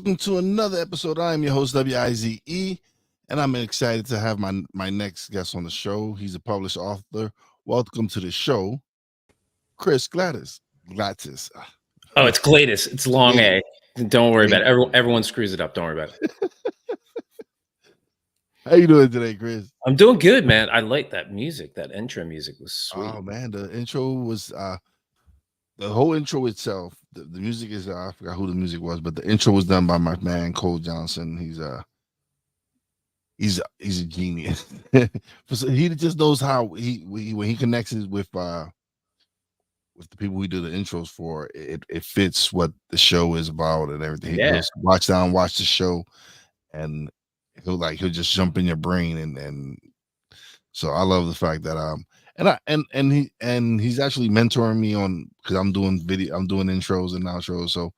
welcome to another episode. I am your host, WIZE, and I'm excited to have my next guest on the show. He's a published author. Welcome to the show, Chris Glatis. Glatis. Oh, it's Glatis. It's long Yeah. A. Don't worry about it. Everyone screws it up. Don't worry about it. How you doing today, Chris? I'm doing good, man. I like that music. That intro music was sweet. Oh man, the intro was the whole intro itself. The music is I forgot who the music was, but the intro was done by my man Cole Johnson. He's a genius. So he just knows how when he connects it with the people we do the intros for, it fits what the show is about and everything. Yeah. He'll watch the show, and he'll just jump in your brain, and so I love the fact that he's actually mentoring me on, because I'm doing intros and outros, so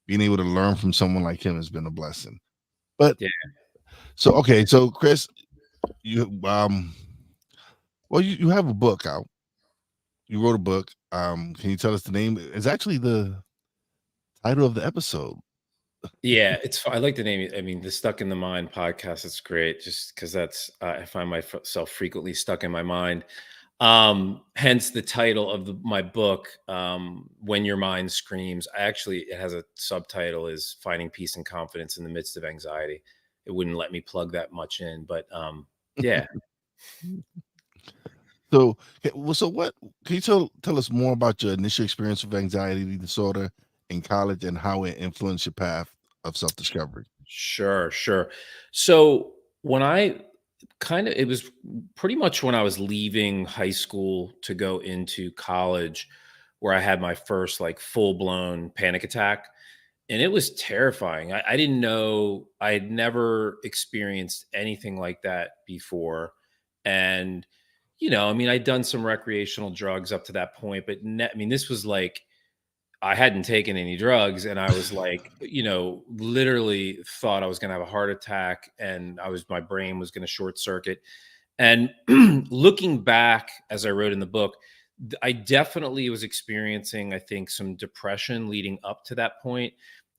being able to learn from someone like him has been a blessing. But Yeah. so Chris, you you have a book out. You wrote a book. Can you tell us the name? It's actually the title of the episode. Yeah, I like the name. I mean, the Stuck in the Mind podcast. It's great, just because that's I find myself frequently stuck in my mind. Hence the title of my book, When Your Mind Screams. It has a subtitle, is Finding Peace and Confidence in the Midst of Anxiety. It wouldn't let me plug that much in, but yeah. So what can you tell us more about your initial experience with anxiety disorder in college and how it influenced your path of self-discovery? Sure. So it was pretty much when I was leaving high school to go into college, where I had my first like full blown panic attack. And it was terrifying. I didn't know, I had never experienced anything like that before. And, I mean, I'd done some recreational drugs up to that point, but this was like, I hadn't taken any drugs, and I was like, literally thought I was going to have a heart attack, and my brain was going to short circuit. And looking back, as I wrote in the book, I definitely was experiencing, I think, some depression leading up to that point.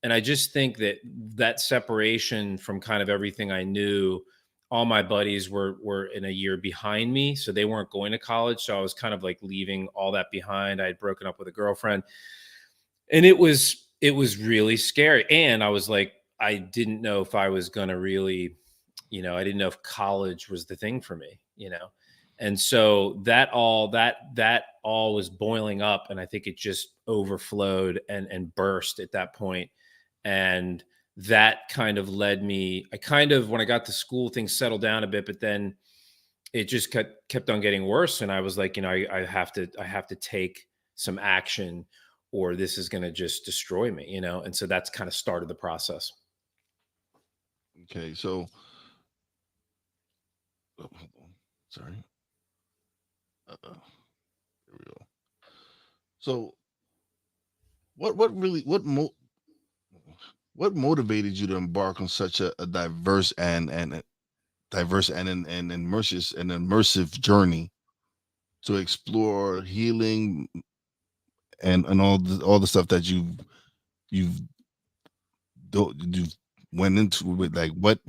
And I just think that separation from kind of everything I knew, all my buddies were in a year behind me, so they weren't going to college. So I was kind of like leaving all that behind. I had broken up with a girlfriend, and it was really scary. And I was like, I didn't know if I was going to really, I didn't know if college was the thing for me, and so that all was boiling up, and I think it just overflowed and burst at that point. And that kind of led me, when I got to school, things settled down a bit, but then it just kept on getting worse. And I was like, I have to take some action, or this is going to just destroy me, and so that's kind of started the process. Okay, so hold on. Sorry. There we go. So what motivated you to embark on such a diverse and immersive journey to explore healing and all the stuff that you've went into with, like what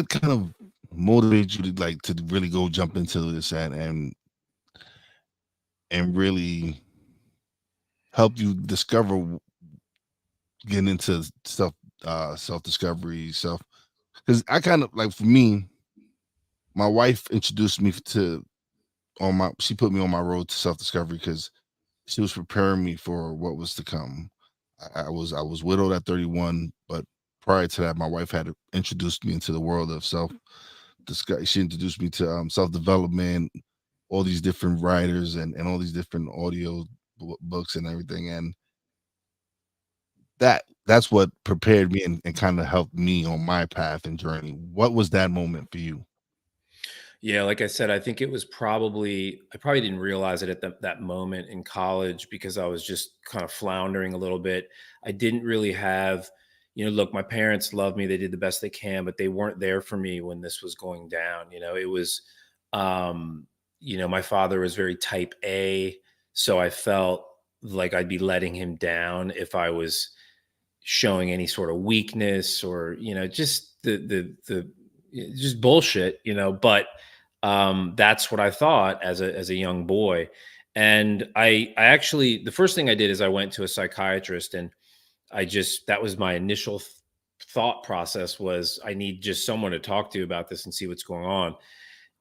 kind of motivates you to really go jump into this and really help you discover, getting into self-discovery, because I kind of, like, for me, my wife introduced me she put me on my road to self-discovery because she was preparing me for what was to come. I was widowed at 31, but prior to that, my wife had introduced me into the world of she introduced me to self-development, all these different writers and all these different audio books and everything, and that's what prepared me and kind of helped me on my path and journey. What was that moment for you? Yeah, like I said, I think I probably didn't realize it at that moment in college, because I was just kind of floundering a little bit. I didn't really have, look, my parents loved me. They did the best they can, but they weren't there for me when this was going down. It was, my father was very type A. So I felt like I'd be letting him down if I was showing any sort of weakness or, just the just bullshit, but that's what I thought as a young boy. And I actually, the first thing I did is I went to a psychiatrist, and that was my initial thought process, was I need just someone to talk to about this and see what's going on.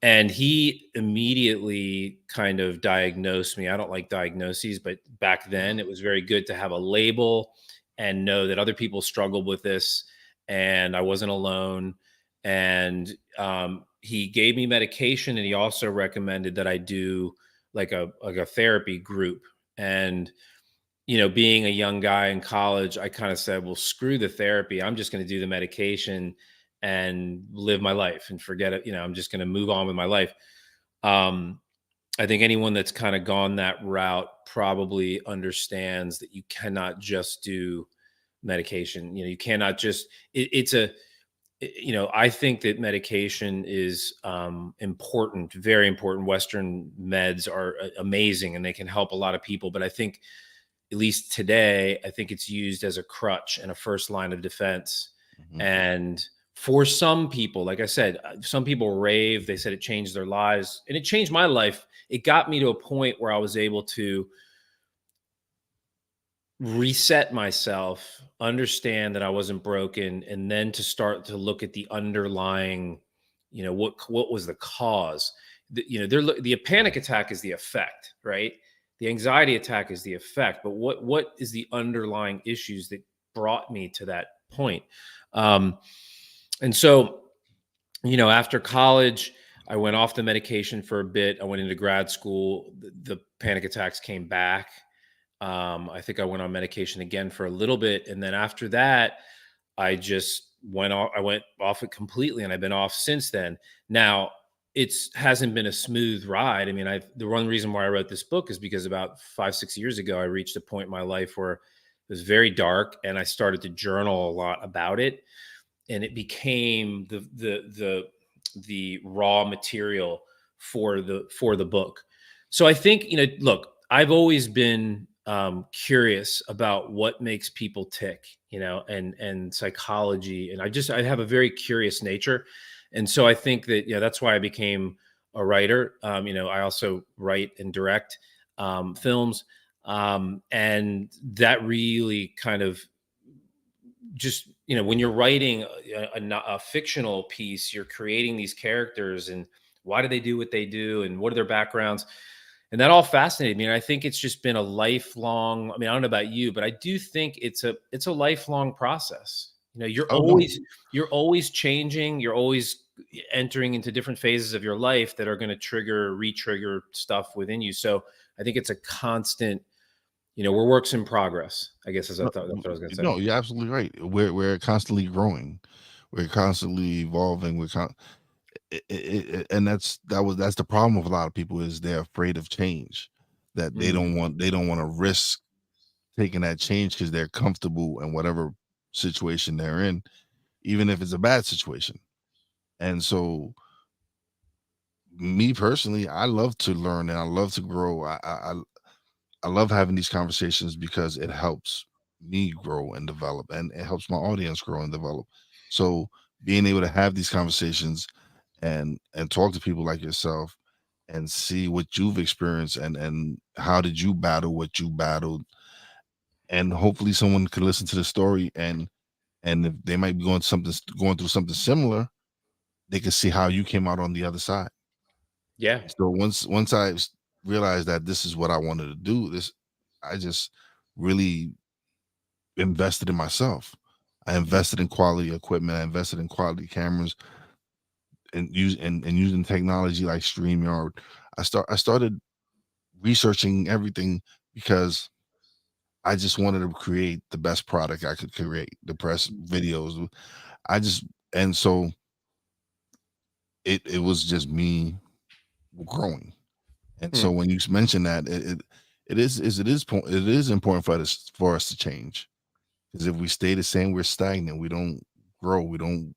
And he immediately kind of diagnosed me. I don't like diagnoses, but back then it was very good to have a label and know that other people struggled with this and I wasn't alone. And he gave me medication, and he also recommended that I do like a therapy group. And being a young guy in college, I kind of said, well, screw the therapy. I'm just going to do the medication and live my life and forget it. I'm just going to move on with my life. Um, I think anyone that's kind of gone that route probably understands that you cannot just do medication. You cannot just, I think that medication is important, very important. Western meds are amazing and they can help a lot of people. But I think, at least today, I think it's used as a crutch and a first line of defense. Mhm. And for some people, like I said, some people rave. They said it changed their lives, and it changed my life. It got me to a point where I was able to reset myself, understand that I wasn't broken, and then to start to look at the underlying, what was the cause. The panic attack is the effect, right? The anxiety attack is the effect, but what is the underlying issues that brought me to that point? um and so, after college, I went off the medication for a bit. I went into grad school. The panic attacks came back. I think I went on medication again for a little bit, and then after that, I just went off. I went off it completely, and I've been off since then. Now, it's hasn't been a smooth ride. I mean, the one reason why I wrote this book is because about 5, 6 years ago, I reached a point in my life where it was very dark, and I started to journal a lot about it, and it became the raw material for the book. So I think, look, I've always been curious about what makes people tick, and psychology, and I have a very curious nature, and so I think that, that's why I became a writer. I also write and direct films, and that really kind of just, when you're writing a fictional piece, you're creating these characters, and why do they do what they do, and what are their backgrounds, and that all fascinated me. And I think it's just been a lifelong, I mean, I don't know about you, but I do think it's a lifelong process. You're Oh no, always changing, you're always entering into different phases of your life that are going to re-trigger stuff within you. So I think it's a constant, we're works in progress, I guess, is I no, thought that's what I was going to say. no, you're absolutely right. We're constantly growing, we're constantly evolving. And that's the problem with a lot of people, is they're afraid of change, that Mm. they don't want to risk taking that change because they're comfortable in whatever situation they're in, even if it's a bad situation. And so, me personally, I love to learn and I love to grow. I love having these conversations because it helps me grow and develop, and it helps my audience grow and develop. So, being able to have these conversations and talk to people like yourself and see what you've experienced, and how did you battle what you battled, and hopefully someone could listen to the story, and if they might be going through something similar, they can see how you came out on the other side. Yeah. So once realized that this is what I wanted to do, I just really invested in myself. I invested in quality equipment. I invested in quality cameras, and using technology like StreamYard. I started researching everything because I just wanted to create the best product I could create, the best videos. I just and so it was just me growing. And Hmm. so when you mention that, it is important for us to change, because if we stay the same, we're stagnant. We don't grow. We don't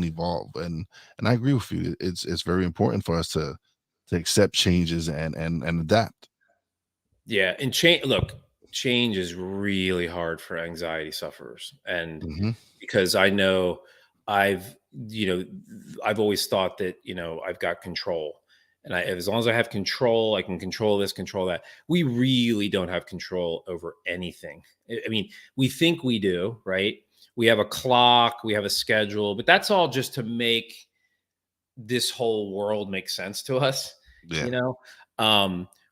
evolve. And I agree with you. It's very important for us to accept changes and adapt. Yeah, and change. Look, change is really hard for anxiety sufferers. And Hmm. because I know I've, you know, I've always thought that, I've got control. And as long as I have control, I can control this, control that. We really don't have control over anything. I mean, we think we do, right? We have a clock, we have a schedule, but that's all just to make this whole world makes sense to us, Yeah. you know?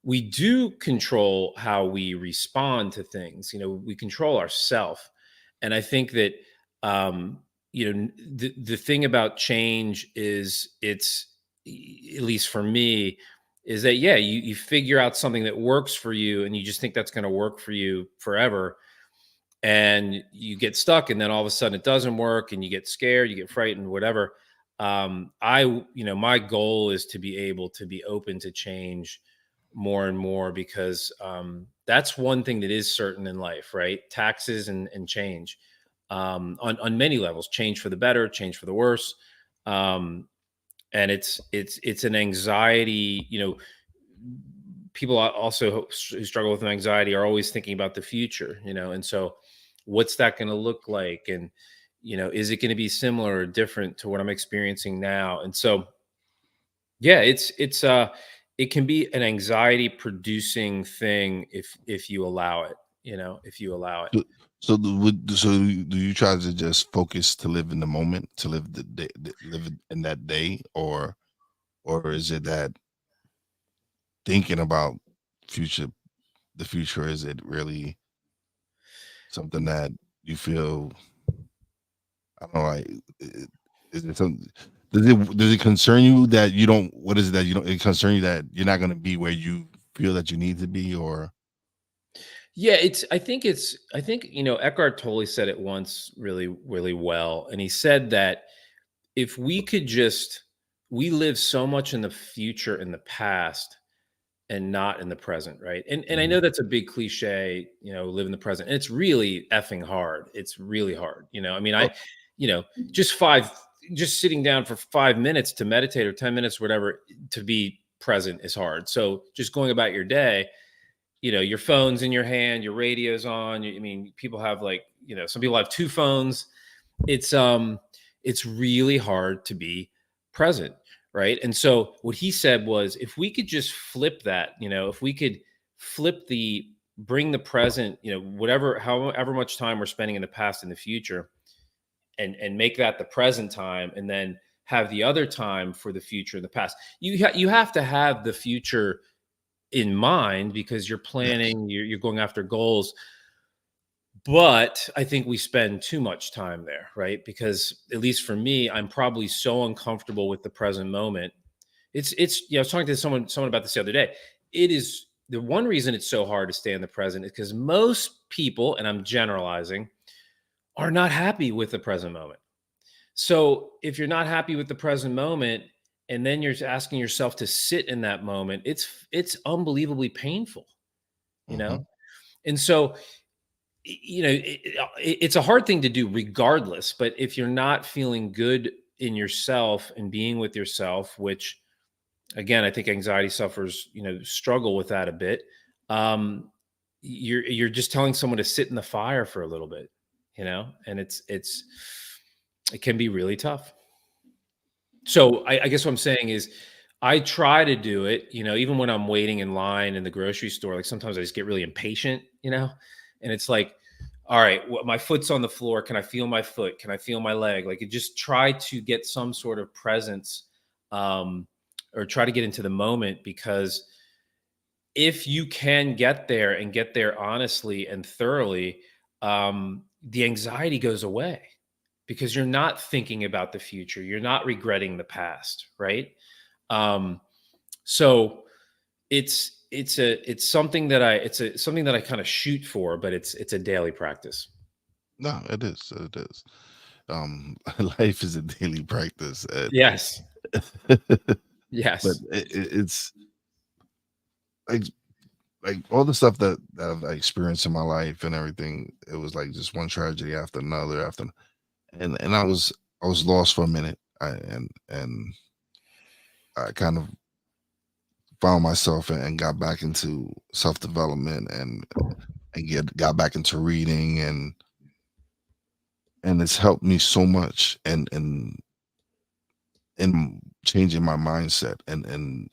We do control how we respond to things, we control ourself. And I think that, the thing about change is at least for me, is that, yeah, you figure out something that works for you and you just think that's going to work for you forever, and you get stuck, and then all of a sudden it doesn't work and you get scared, you get frightened, whatever. My goal is to be able to be open to change more and more, because that's one thing that is certain in life, right? Taxes and change, on many levels, change for the better, change for the worse. Um, and it's an anxiety. People also who struggle with anxiety are always thinking about the future, and so what's that going to look like, and is it going to be similar or different to what I'm experiencing now? And so, yeah, it can be an anxiety producing thing if you allow it, if you allow it. So, do you try to just focus to live in the moment, to live the day, live in that day, or is it that thinking about future, the future, is it really something that you feel, I don't know, like, is it something, does it concern you that you don't, what is it that you don't, it concern you that you're not going to be where you feel that you need to be, or Yeah, I think, Eckhart Tolle said it once really, really well. And he said that if we could just, we live so much in the future, in the past, and not in the present, right? And I Mhm. know that's a big cliche, live in the present. And it's really effing hard. It's really hard. I mean, Oh, you know, just five, just sitting down for 5 minutes to meditate, or 10 minutes, whatever, to be present is hard. So just going about your day, your phone's in your hand, your radio's on. I mean, people have, like, some people have two phones. It's it's really hard to be present, right? And so what he said was, if we could just flip that, if we could flip the bring the present, whatever, however much time we're spending in the past and the future, and make that the present time, and then have the other time for the future and the past. You have to have the future in mind, because you're yes. planning, you're going after goals. But I think we spend too much time there, right? Because at least for me, I'm probably so uncomfortable with the present moment. I was talking to someone about this the other day. It is the one reason it's so hard to stay in the present is because most people, and I'm generalizing, are not happy with the present moment. So if you're not happy with the present moment, and then you're asking yourself to sit in that moment, it's unbelievably painful, you Hmm. know? And so, it's a hard thing to do regardless. But if you're not feeling good in yourself and being with yourself, which, again, I think anxiety sufferers, struggle with that a bit. um you're just telling someone to sit in the fire for a little bit, and it can be really tough. So I guess what I'm saying is, I try to do it, even when I'm waiting in line in the grocery store. Like, sometimes I just get really impatient, and it's like, all right, my foot's on the floor. Can I feel my foot? Can I feel my leg? Like, it just try to get some sort of presence, um, or try to get into the moment, because if you can get there, and get there honestly and thoroughly, the anxiety goes away, because you're not thinking about the future. You're not regretting the past, right? Um, so something that I kind of shoot for, but it's a daily practice. No, it is. It is. Life is a daily practice, Yes. but Yes. it's like all the stuff that I've experienced in my life and everything. It was like just one tragedy after another, and I was lost for a minute. And I kind of found myself and got back into self development, and got back into reading, and it's helped me so much, and in changing my mindset, and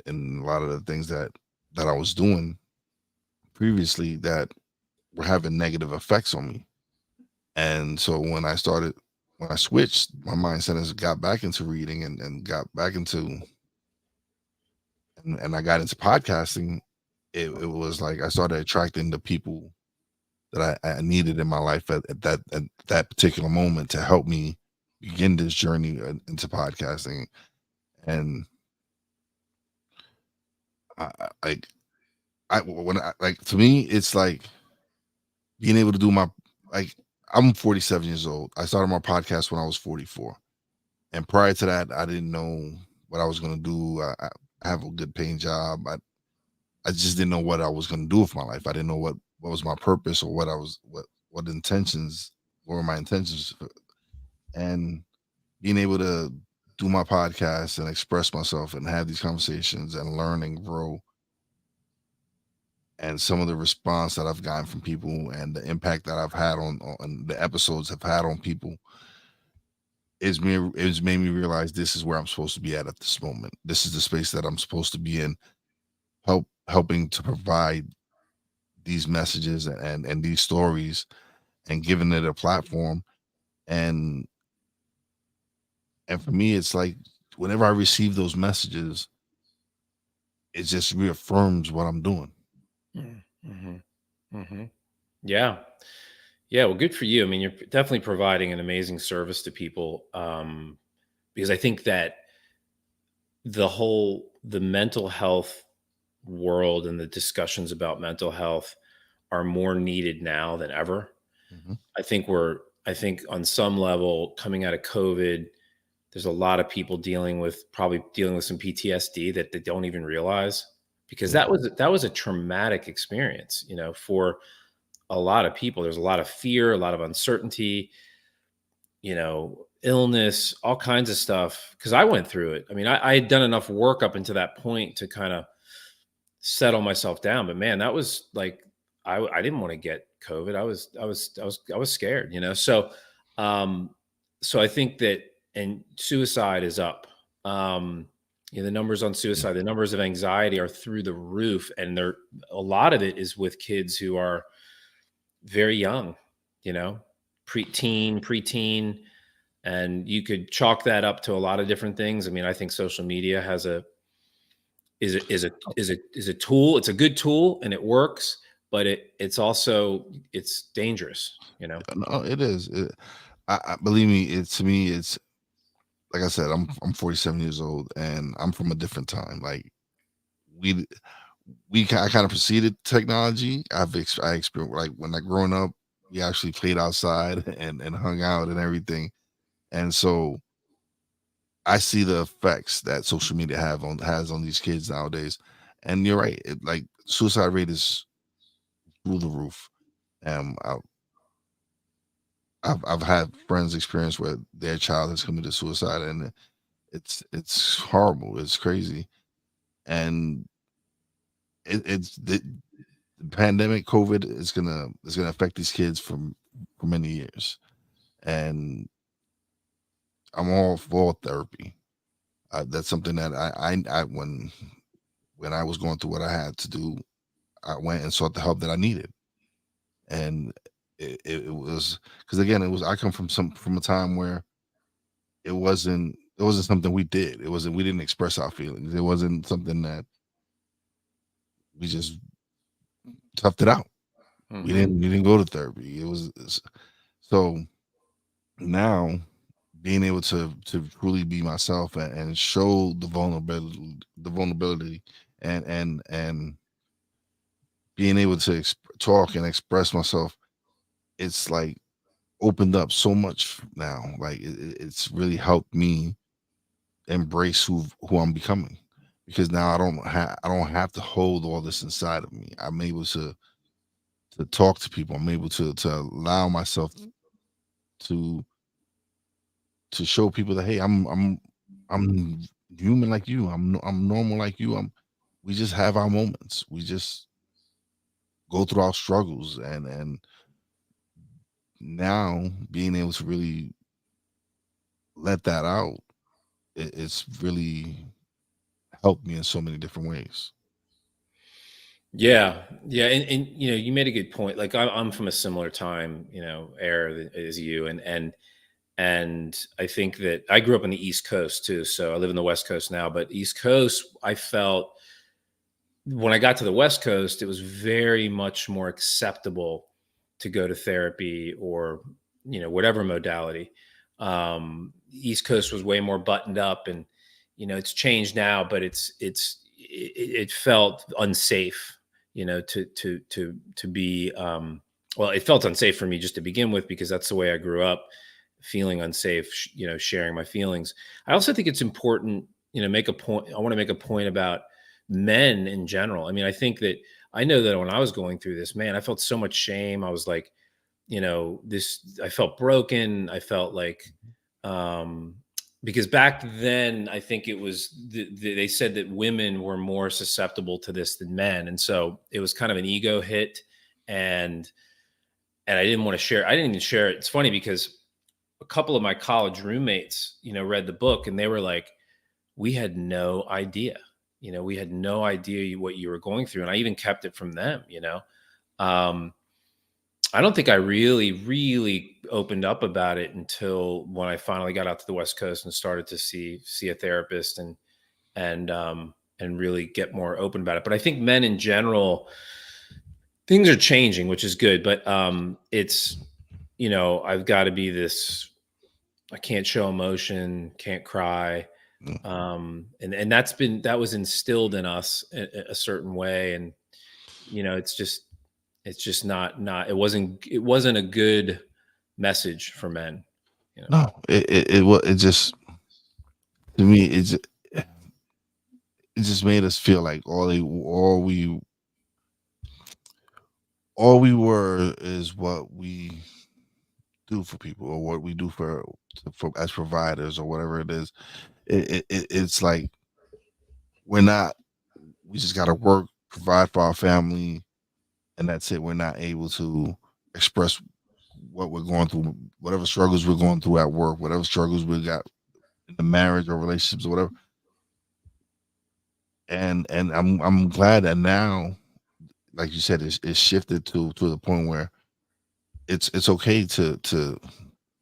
a lot of the things that I was doing previously that were having negative effects on me. And so when I switched, my mindset has got back into reading, and got back into, and I got into podcasting. It was like I started attracting the people that I needed in my life at that particular moment to help me begin this journey into podcasting. And like when I like, to me, it's like being able to do my, like, I'm 47 years old. I started my podcast when I was 44, and prior to that, I didn't know what I was going to do. I have a good paying job. I just didn't know what I was going to do with my life. I didn't know what was my purpose, or what intentions were my intentions. And being able to do my podcast and express myself and have these conversations and learn and grow, and some of the response that I've gotten from people and the impact that I've had on the episodes have had on people, it's made me realize this is where I'm supposed to be at this moment. This is the space that I'm supposed to be in, helping to provide these messages and these stories, and giving it a platform. And and for me, it's like whenever I receive those messages, it just reaffirms what I'm doing. Mm-hmm. Hmm. Yeah. Yeah. Well, good for you. I mean, you're definitely providing an amazing service to people. Because I think that the mental health world and the discussions about mental health are more needed now than ever. Mhm. I think we're, I think on some level, coming out of COVID, there's a lot of people probably dealing with some PTSD that they don't even realize, because Yeah. that was a traumatic experience, for a lot of people. There's a lot of fear, a lot of uncertainty, illness, all kinds of stuff. Because I went through it. I mean, I had done enough work up until that point to kind of settle myself down. But man, that was like, I didn't want to get COVID. I was scared, Um, so I think that, and suicide is up. Um, the numbers on Yeah. suicide, the numbers of anxiety are through the roof, and a lot of it is with kids who are very young, you know, preteen, and you could chalk that up to a lot of different things. I mean, I think social media has a is a tool. It's a good tool and it works, but it's dangerous, No, it is. I believe me. It's to me. It's like I said. I'm 47 years old, and I'm from a different time. Like we I kind of preceded technology. I experienced, like, when I growing up, we actually played outside and hung out and everything. And so I see the effects that social media has on these kids nowadays. And you're right. Like, suicide rate is through the roof. I, I've had friends experience where their child has committed suicide, and it's horrible. It's crazy. And it's the pandemic, COVID, is gonna affect these kids for many years. And I'm all for therapy. That's something that I when I was going through what I had to do, I went and sought the help that I needed. And it was, because again, it was, I come from a time where it wasn't something we did. We didn't express our feelings. It wasn't something that we just toughed it out. hmm We didn't go to therapy. So now, being able to truly be myself, and show the vulnerability, and being able to talk and express myself, it's like opened up so much now. Like, it's really helped me embrace who I'm becoming, because now I don't have to hold all this inside of me. I'm able to talk to people. I'm able to allow myself to show people that, hey, I'm human like you. I'm normal like you. We just have our moments. We just go through our struggles, and now being able to really let that out, it's really helped me in so many different ways. Yeah, yeah, and you made a good point. Like I'm from a similar time, era as you, and I think that I grew up on the East Coast too. So I live in the West Coast now, but East Coast, I felt when I got to the West Coast, it was very much more acceptable to go to therapy or whatever modality. East Coast was way more buttoned up, and it's changed now, but it felt unsafe, to be. Well, it felt unsafe for me just to begin with because that's the way I grew up, feeling unsafe, sharing my feelings. I also think it's important, make a point. I want to make a point about men in general. I mean, I know that when I was going through this, man, I felt so much shame. I was like, I felt broken. I felt like, um, because back then, I think it was, they said that women were more susceptible to this than men. And so it was kind of an ego hit. And, and I didn't want to share. I didn't even share it. It's funny because a couple of my college roommates, read the book and they were like, we had no idea. We had no idea what you were going through. And I even kept it from them. Um, I don't think I really, really opened up about it until when I finally got out to the West Coast and started to see a therapist and really get more open about it. But I think men in general, things are changing, which is good. But it's, I've got to be this, I can't show emotion, can't cry. Mm. And that was instilled in us a certain way. And, it's just it wasn't a good message for men, you know. No, it just, to me, it just made us feel like all we were is what we do for people, or what we do for as providers, or whatever it is. It's like we're not. We just got to work, provide for our family, and that's it. We're not able to express what we're going through, whatever struggles we're going through at work, whatever struggles we got in the marriage or relationships or whatever. And I'm glad that now, like you said, it's shifted to the point where it's okay to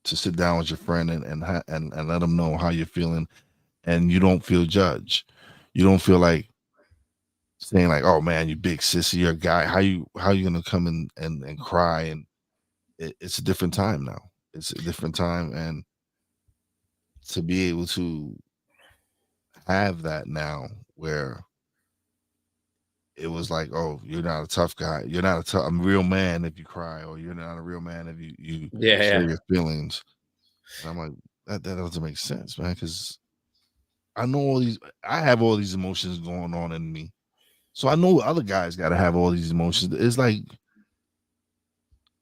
sit down with your friend and let them know how you're feeling, and you don't feel judged. You don't feel like saying like, "Oh man, you big sissy, you're a guy. How you gonna come and cry?" And it's a different time now. It's a different time, and to be able to have that now, where it was like, "Oh, you're not a tough guy. You're not a real man if you cry, or you're not a real man if you Yeah, share yeah. your feelings." And I'm like, that doesn't make sense, man, because I have all these emotions going on in me. So I know other guys got to have all these emotions. It's like,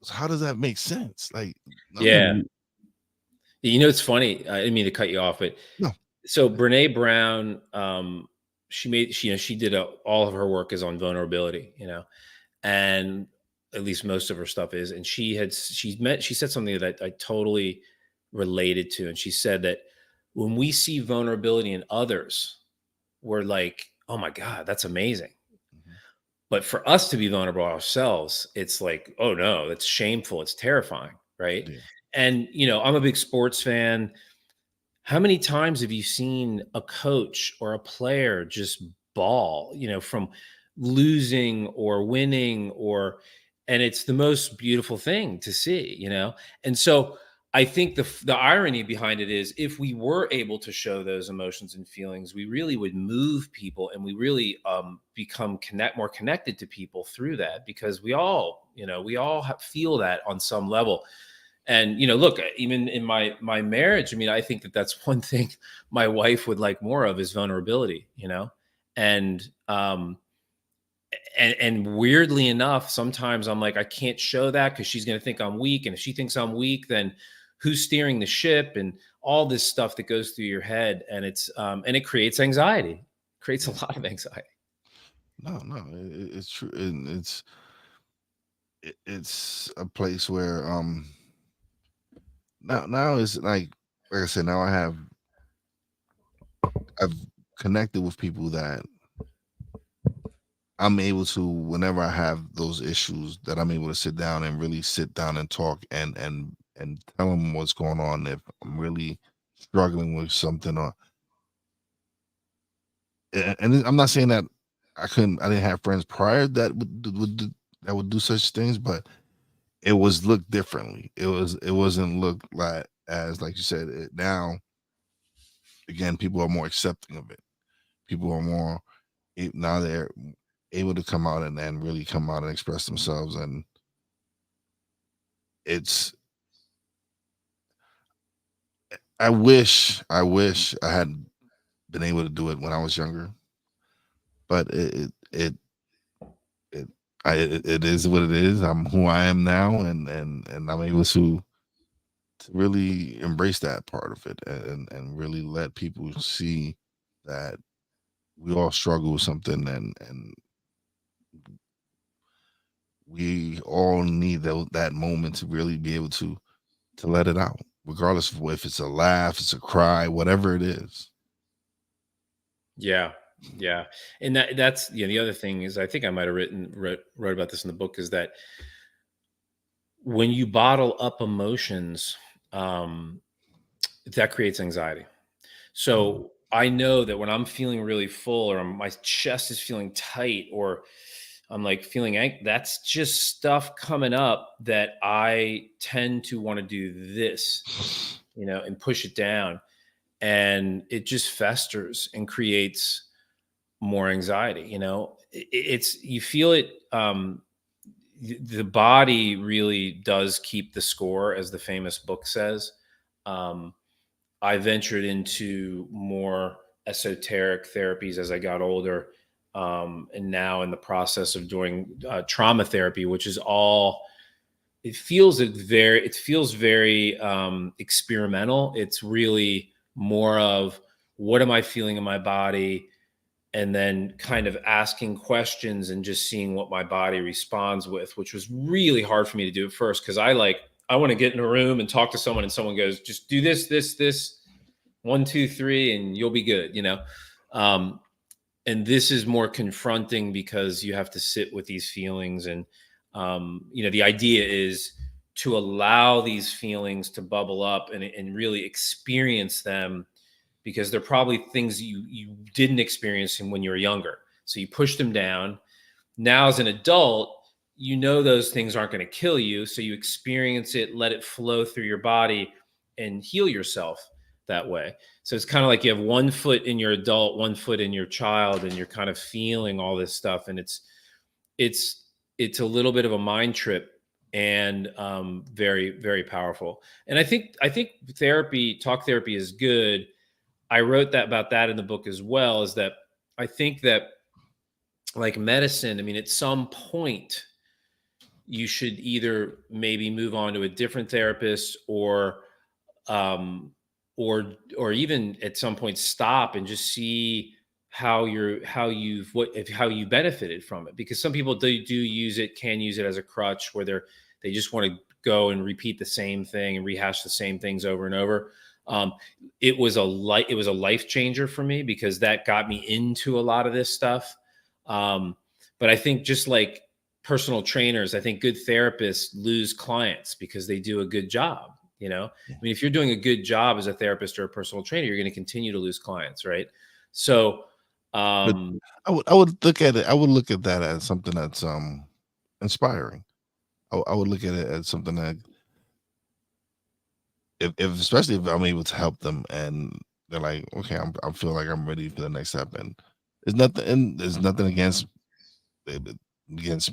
how does that make sense? Like, Yeah. no, It's funny. I didn't mean to cut you off, but no. so Brene Brown, she did all of her work is on vulnerability, and at least most of her stuff is. And she said something that I totally related to. And she said that when we see vulnerability in others, we're like, oh my God, that's amazing. Mhm. But for us to be vulnerable ourselves, it's like, oh no, that's shameful. It's terrifying. Right. Yeah. And, I'm a big sports fan. How many times have you seen a coach or a player just bawl, from losing or winning, and it's the most beautiful thing to see. And so I think the irony behind it is if we were able to show those emotions and feelings, we really would move people, and we really become more connected to people through that, because we all feel that on some level. And look, even in my marriage, I mean, I think that that's one thing my wife would like more of is vulnerability. And and weirdly enough, sometimes I'm like, I can't show that because she's going to think I'm weak, and if she thinks I'm weak, then who's steering the ship, and all this stuff that goes through your head. And it creates anxiety, creates a Yeah. lot of anxiety. No, it's true, and it's a place where now it's like I said, now I've connected with people that I'm able to, whenever I have those issues, that I'm able to sit down and really sit down and talk and tell them what's going on if I'm really struggling with something. Or and I'm not saying that I didn't have friends prior that that would do such things, but it was looked differently. It wasn't looked like you said it now. Again, people are more accepting of it. People are more now they're able to come out and really come out and express themselves, and it's I wish I had been able to do it when I was younger, but it it is what it is. I'm who I am now, and I'm able to really embrace that part of it, and really let people see that we all struggle with something, and we all need that moment to really be able to let it out, regardless of if it's a laugh, it's a cry, whatever it is. Yeah. Yeah. And that's, the other thing is, I think I might have wrote about this in the book, is that when you bottle up emotions, um, that creates anxiety. So I know that when I'm feeling really full, or my chest is feeling tight, or I'm like feeling that's just stuff coming up that I tend to want to do this, and push it down. And it just festers and creates more anxiety. It's, you feel it. The body really does keep the score, as the famous book says. Um, I ventured into more esoteric therapies as I got older, and now in the process of doing trauma therapy, which is all. It feels very experimental. It's really more of, what am I feeling in my body, and then kind of asking questions and just seeing what my body responds with, which was really hard for me to do at first, because I want to get in a room and talk to someone, and someone goes, just do this, 1, 2, 3, and you'll be good. Um, and this is more confronting, because you have to sit with these feelings, and the idea is to allow these feelings to bubble up, and really experience them, because they're probably things you didn't experience when you were younger. So you push them down. Now, as an adult, those things aren't going to kill you. So you experience it, let it flow through your body, and heal yourself that way. So it's kind of like you have one foot in your adult, one foot in your child, and you're kind of feeling all this stuff. And it's, it's a little bit of a mind trip, and very, very powerful. And I think talk therapy is good. I wrote that about that in the book as well, is that I think that, like medicine, I mean, at some point you should either maybe move on to a different therapist, um or even at some point stop and just see how you benefited from it, because some people do can use it as a crutch, where they just want to go and repeat the same thing and rehash the same things over and over. um it was a life changer for me, because that got me into a lot of this stuff. But I think, just like personal trainers, I think good therapists lose clients because they do a good job. I mean, if you're doing a good job as a therapist or a personal trainer, you're going to continue to lose clients, right? So, But um, I would look at it. I would look at that as something that's inspiring. I would look at it as something that, if especially if I'm able to help them, and they're like, okay, I feel like I'm ready for the next step, and there's nothing against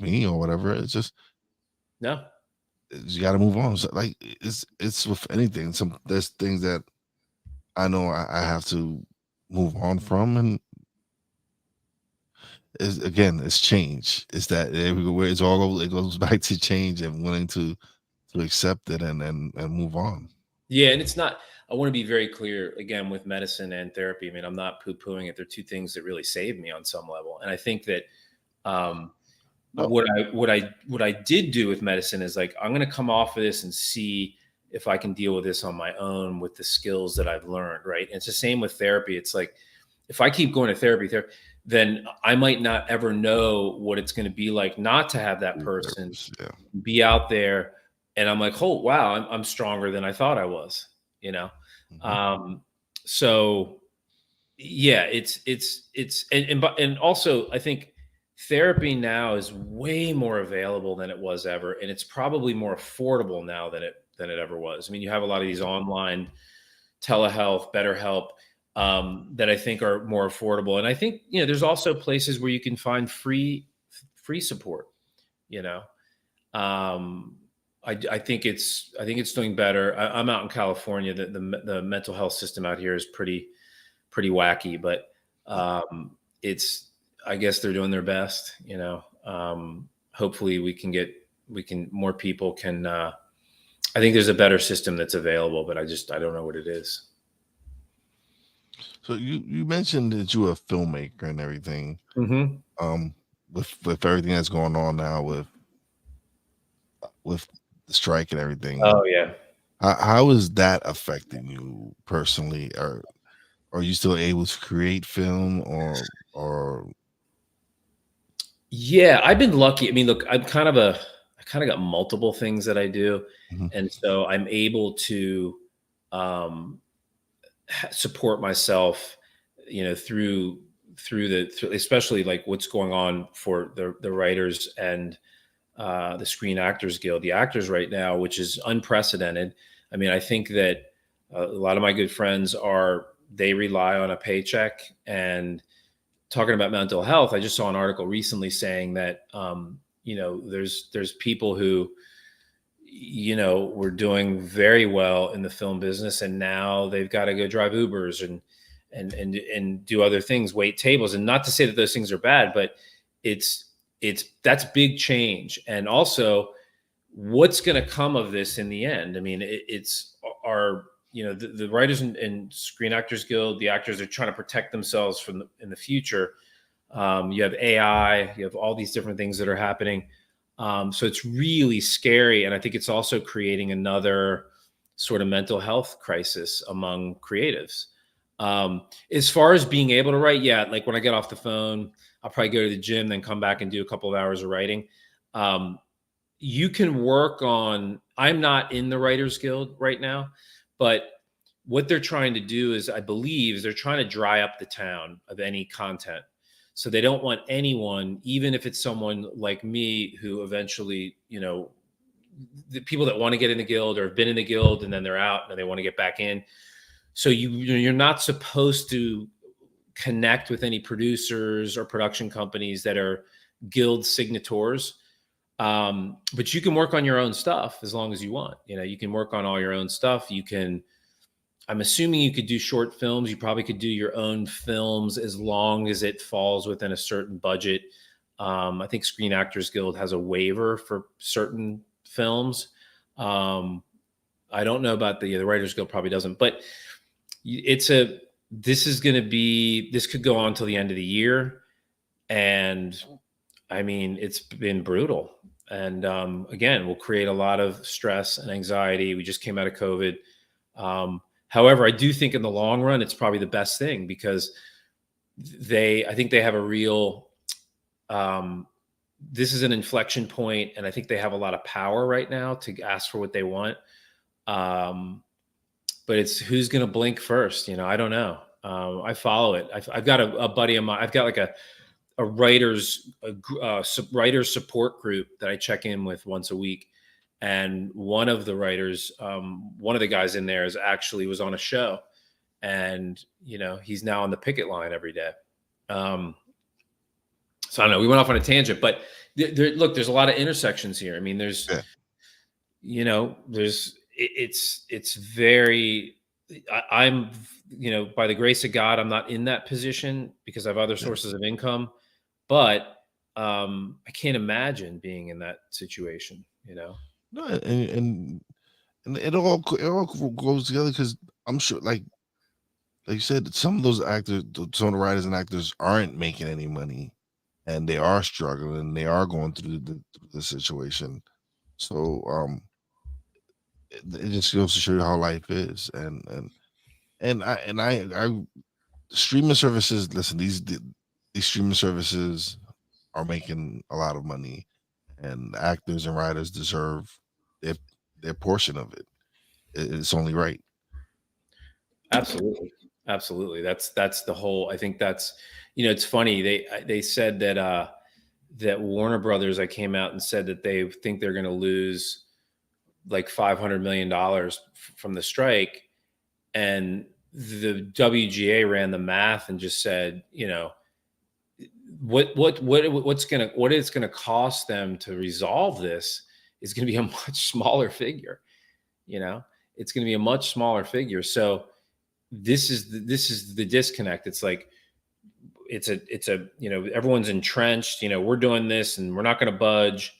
me or whatever. It's just no, you got to move on. So, like, it's with anything. There's things that I know I have to move on from, and it's change. It's that everywhere. It goes back to change and willing to accept it and move on. yeah, and it's not. I want to be very clear again with medicine and therapy. I mean, I'm not poo pooing it. They're two things that really saved me on some level, and I think that, um, No. What I did do with medicine is like, I'm going to come off of this and see if I can deal with this on my own with the skills that I've learned. Right. And it's the same with therapy. It's like, if I keep going to therapy, then I might not ever know what it's going to be like not to have that person Yeah. be out there. And I'm like, oh, wow, I'm stronger than I thought I was, you know? Mhm. Um, so yeah, and also I think therapy now is way more available than it was ever. And it's probably more affordable now than it ever was. I mean, you have a lot of these online telehealth, BetterHelp, that I think are more affordable. And I think, there's also places where you can find free support, you know. Um, I think it's doing better. I'm out in California. The mental health system out here is pretty wacky, but it's I guess they're doing their best. Hopefully we can more people can. I think there's a better system that's available, but I don't know what it is. So you mentioned that you were a filmmaker and everything. Hmm. Um, with everything that's going on now with the strike and everything, Oh yeah. how is that affecting you personally? Or are you still able to create film or Yeah, I've been lucky. I mean, look, I kind of got multiple things that I do, Mhm. and so I'm able to um, support myself, through especially like what's going on for the writers and the Screen Actors Guild, the actors right now, which is unprecedented. I mean, I think that a lot of my good friends they rely on a paycheck. And talking about mental health, I just saw an article recently saying that there's people who were doing very well in the film business, and now they've got to go drive Ubers and do other things, wait tables. And not to say that those things are bad, but it's that's big change. And also, what's going to come of this in the end? I mean, it's our the writers and Screen Actors Guild, the actors are trying to protect themselves in the future. You have AI, you have all these different things that are happening. So it's really scary. And I think it's also creating another sort of mental health crisis among creatives. As far as being able to write, yeah, like when I get off the phone, I'll probably go to the gym, then come back and do a couple of hours of writing. Um, you can work on, I'm not in the Writers Guild right now, but what they're trying to do is, I believe, is they're trying to dry up the town of any content. So they don't want anyone, even if it's someone like me, who eventually, the people that want to get in the guild or have been in the guild and then they're out and they want to get back in. So you're not supposed to connect with any producers or production companies that are guild signatories. But you can work on your own stuff as long as you want. You can work on all your own stuff. I'm assuming you could do short films. You probably could do your own films as long as it falls within a certain budget. I think Screen Actors Guild has a waiver for certain films. Um, I don't know about the Writers Guild, probably doesn't, but it's a, this could go on till the end of the year. And I mean, it's been brutal. And again, will create a lot of stress and anxiety. We just came out of COVID. However, I do think in the long run, it's probably the best thing, because I think they have a real, um, this is an inflection point, and I think they have a lot of power right now to ask for what they want. Um, but it's who's going to blink first. I don't know. I follow it. I've got a buddy of mine. I've got like a writers support group that I check in with once a week. And one of the writers, one of the guys in there was on a show, and he's now on the picket line every day. So I don't know. We went off on a tangent, but look, there's a lot of intersections here. I mean, yeah. it's very. I'm by the grace of God, I'm not in that position because I have other Yeah. sources of income. But I can't imagine being in that situation. No, and it all goes together because I'm sure, like you said, some of those actors, some of the writers and actors aren't making any money and they are struggling, they are going through the situation. So it just goes to show you how life is. And I streaming services, listen, these streaming services are making a lot of money, and actors and writers deserve their their portion of it. It's only right. Absolutely. Absolutely. That's the whole, I think that's, it's funny. They said that, that Warner Brothers, I came out and said that they think they're going to lose like $500 million from the strike. And the WGA ran the math and just said, what it's going to cost them to resolve this is going to be a much smaller figure. You know, it's going to be a much smaller figure. So this is the disconnect. It's like it's a everyone's entrenched. We're doing this and we're not going to budge.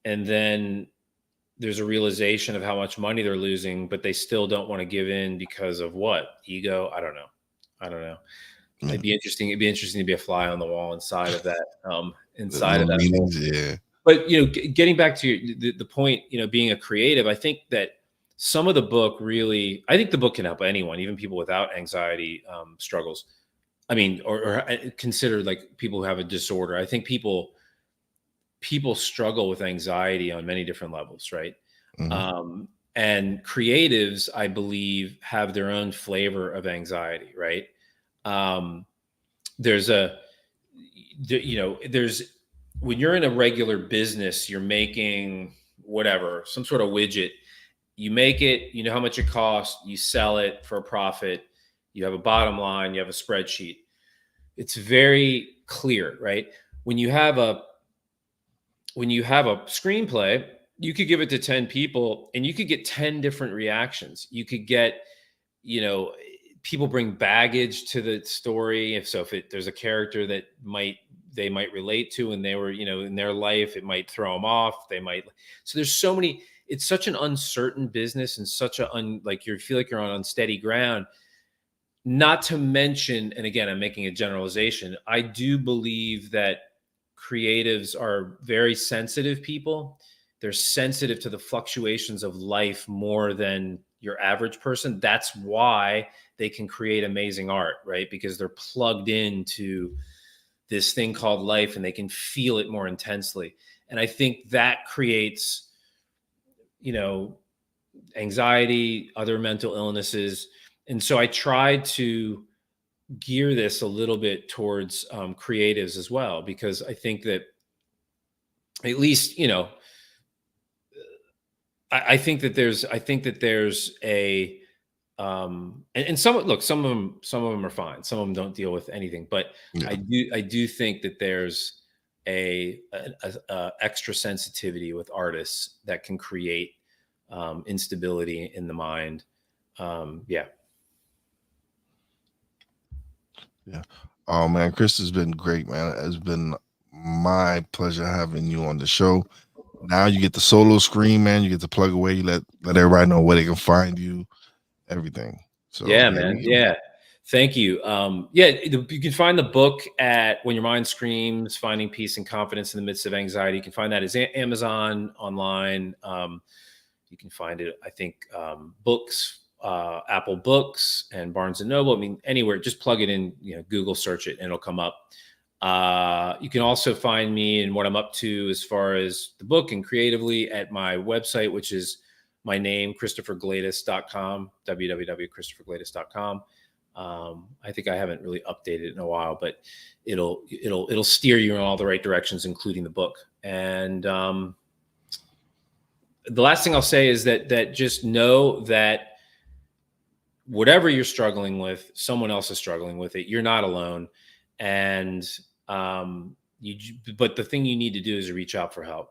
And then there's a realization of how much money they're losing, but they still don't want to give in because of what? Ego? I don't know. Yeah. It'd be interesting to be a fly on the wall inside of that, The inside of little that whole. meetings, yeah. But getting back to the point, being a creative, I think that some of the book really, I think the book can help anyone, even people without anxiety struggles. I mean, or consider like people who have a disorder. I think people struggle with anxiety on many different levels, right? Hmm. And creatives, I believe, have their own flavor of anxiety, right? Um, there's a, there's when you're in a regular business, you're making whatever, some sort of widget. You make it, you know how much it costs, you sell it for a profit, you have a bottom line, you have a spreadsheet. It's very clear, right? When you have a screenplay, you could give it to 10 people and you could get 10 different reactions. You could get, you know, people bring baggage to the story. If there's a character that they might relate to and they were, in their life, it might throw them off. So there's so many, it's such an uncertain business and such like you feel like you're on unsteady ground. Not to mention, and again, I'm making a generalization, I do believe that creatives are very sensitive people. They're sensitive to the fluctuations of life more than your average person. That's why they can create amazing art, right? Because they're plugged into this thing called life and they can feel it more intensely. And I think that creates, anxiety, other mental illnesses. And so I tried to gear this a little bit towards creatives as well, because I think that at least, I think that there's a, and some of them are fine. Some of them don't deal with anything, but Yeah. I do think that there's a extra sensitivity with artists that can create instability in the mind. Yeah. Yeah. Oh man, Chris has been great, man. It's been my pleasure having you on the show. Now you get the solo screen, man. You get to plug away. You let everybody know where they can find you, everything. So Yeah, yeah, man. we can. Yeah. Thank you. Yeah, you can find the book at When Your Mind Screams, Finding Peace and Confidence in the Midst of Anxiety. You can find that as Amazon online. You can find it, I think, books, Apple Books and Barnes and Noble. I mean, anywhere, just plug it in, Google search it and it'll come up. You can also find me and what I'm up to as far as the book and creatively at my website, which is my name, ChristopherGlatis.com, www.christopherglatis.com. I think I haven't really updated it in a while, but it'll steer you in all the right directions, including the book. And the last thing I'll say is that just know that whatever you're struggling with, someone else is struggling with it. You're not alone. And but the thing you need to do is reach out for help.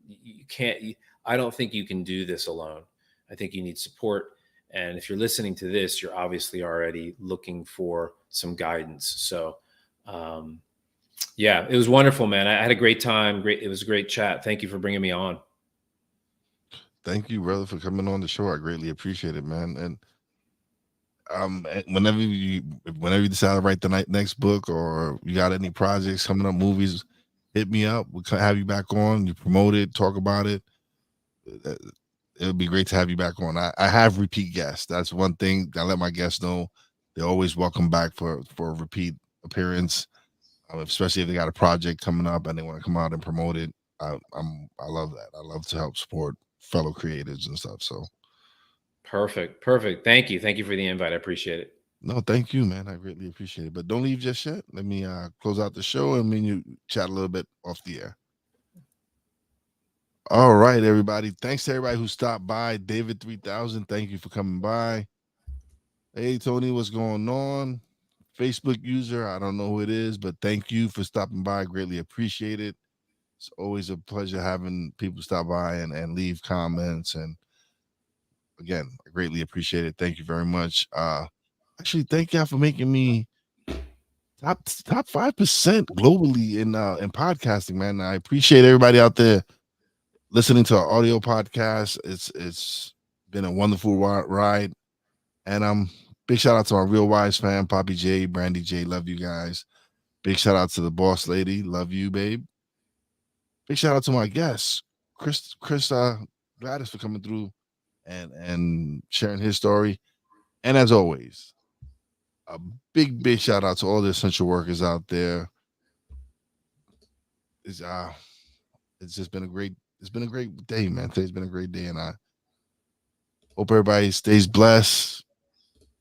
You can't, I don't think you can do this alone. I think you need support. And if you're listening to this, you're obviously already looking for some guidance. So, yeah, it was wonderful, man. I had a great time. It was a great chat. Thank you for bringing me on. Thank you, brother, for coming on the show. I greatly appreciate it, man. Whenever you decide to write the next book, or you got any projects coming up, movies, hit me up. We'll have you back on. You promote it, talk about it. Uh, It would be great to have you back on. I have repeat guests. That's one thing I let my guests know. They're always welcome back for a repeat appearance, especially if they got a project coming up and they want to come out and promote it. I love that. I love to help support fellow creators and stuff. So Perfect. Perfect. Thank you for the invite. I appreciate it. no, thank you, man. I greatly appreciate it. But don't leave just yet. Let me close out the show and me and you chat a little bit off the air. All right, everybody. Thanks to everybody who stopped by. David 3000, thank you for coming by. Hey, Tony, what's going on? Facebook user, I don't know who it is, but thank you for stopping by. Greatly appreciate it. It's always a pleasure having people stop by and leave comments. And again, I greatly appreciate it. Thank you very much. Actually, thank y'all for making me top 5% globally in podcasting, man. I appreciate everybody out there listening to our audio podcast. It's been a wonderful ride. And big shout out to our Real Wise fan, Poppy J, Brandy J. Love you guys. Big shout out to the boss lady. Love you, babe. Big shout out to my guests, Chris Glatis, for coming through and sharing his story. And as always, a big shout out to all the essential workers out there. It's it's just been a great day, man. Today's been a great day, and I hope everybody stays blessed.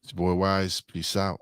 It's your boy Wise. Peace out.